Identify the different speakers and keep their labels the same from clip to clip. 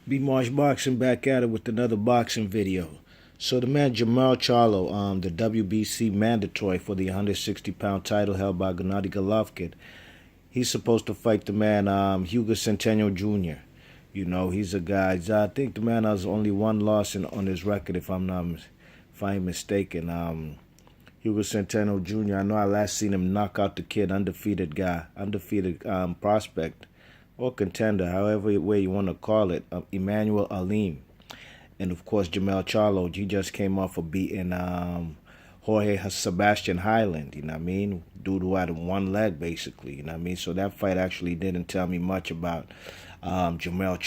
Speaker 1: B Marsh Boxing back at it with another boxing video. So the man Jermall Charlo, the WBC mandatory for the 160-pound title held by Gennady Golovkin, he's supposed to fight the man Hugo Centeno Jr. You know, he's a guy. I think the man has only one loss on his record, if I'm mistaken. Hugo Centeno Jr. I know I last seen him knock out the kid, undefeated guy, undefeated prospect or contender, however way you want to call it, Emmanuel Alim. And of course, Jermall Charlo, he just came off of beating Jorge Sebastian Highland, you know what I mean? Dude who had one leg, basically, you know what I mean? So that fight actually didn't tell me much about Jermall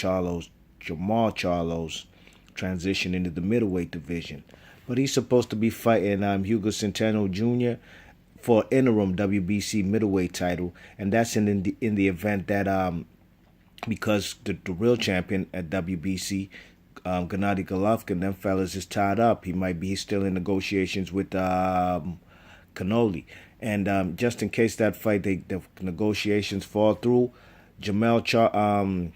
Speaker 1: Charlo's transition into the middleweight division. But he's supposed to be fighting Hugo Centeno Jr. for interim WBC middleweight title, and that's in the event that because the real champion at WBC, Gennady Golovkin, them fellas is tied up. He's still in negotiations with Canoli. And just in case that fight, the negotiations fall through, Triple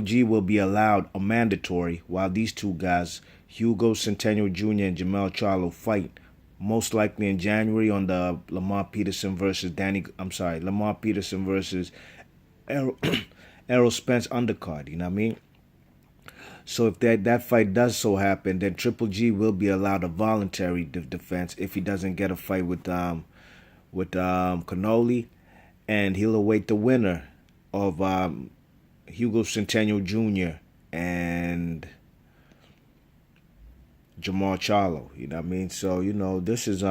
Speaker 1: G will be allowed a mandatory while these two guys, Hugo Centeno Jr. and Jermall Charlo, fight most likely in January on the Lamar Peterson versus Errol Spence undercard, you know what I mean? So if that fight does so happen, then Triple G will be allowed a voluntary defense if he doesn't get a fight with Canoli, and he'll await the winner of Hugo Centeno Jr. and Jermall Charlo, you know what I mean? So, you know, this is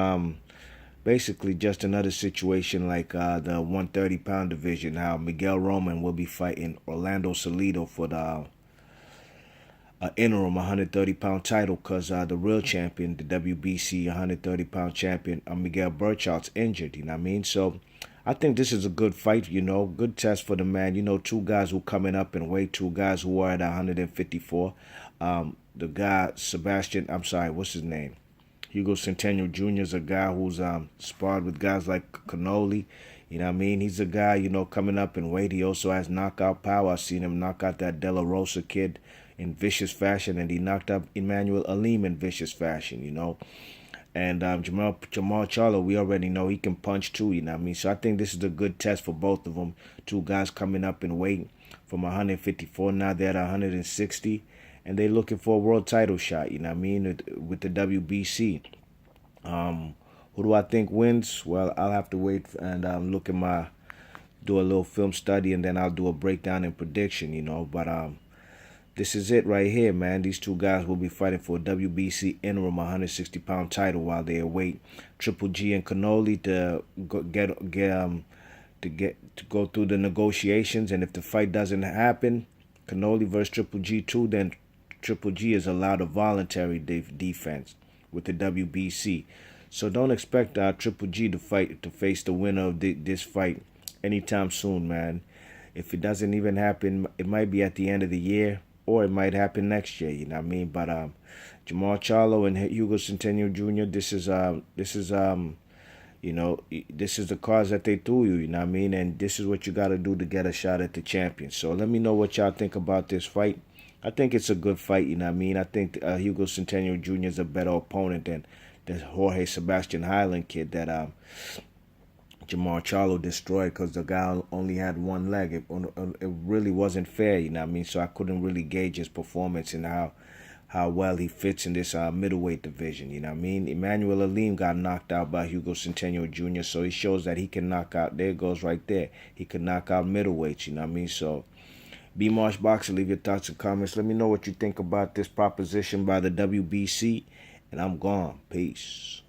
Speaker 1: basically just another situation like the 130-pound division, how Miguel Roman will be fighting Orlando Salido for the interim 130-pound title because the real champion, the WBC 130-pound champion, Miguel Burchout's injured, you know what I mean? So I think this is a good fight, you know, good test for the man. You know, two guys who coming up in weight, two guys who are at 154. The guy, what's his name? Hugo Centeno Jr. is a guy who's sparred with guys like Canoli. You know what I mean? He's a guy, you know, coming up in weight. He also has knockout power. I've seen him knock out that De La Rosa kid in vicious fashion, and he knocked up Emmanuel Alim in vicious fashion, you know. And Jermall Charlo, we already know he can punch too, you know what I mean? So I think this is a good test for both of them. Two guys coming up in weight from 154, now they're at 160. And they're looking for a world title shot, you know what I mean, with the WBC. Who do I think wins? Well, I'll have to wait and do a little film study, and then I'll do a breakdown and prediction, you know. But this is it right here, man. These two guys will be fighting for a WBC interim 160-pound title while they await Triple G and Canoli to go through the negotiations. And if the fight doesn't happen, Canoli versus Triple G too, then Triple G is allowed a voluntary defense with the WBC. So don't expect Triple G to face the winner of this fight anytime soon, man. If it doesn't even happen, it might be at the end of the year, or it might happen next year, you know what I mean? But Jermall Charlo and Hugo Centeno Jr., this is you know, this is the cards that they threw you know what I mean? And this is what you got to do to get a shot at the champion. So let me know what y'all think about this fight. I think it's a good fight, you know what I mean? I think Hugo Centeno Jr. is a better opponent than the Jorge Sebastian Highland kid that Jermall Charlo destroyed because the guy only had one leg. It really wasn't fair, you know what I mean? So I couldn't really gauge his performance and how well he fits in this middleweight division, you know what I mean? Emmanuel Alim got knocked out by Hugo Centeno Jr., so he shows that he can knock out, there it goes right there, he can knock out middleweights, you know what I mean? So B Marsh Boxer, leave your thoughts and comments. Let me know what you think about this proposition by the WBC, and I'm gone. Peace.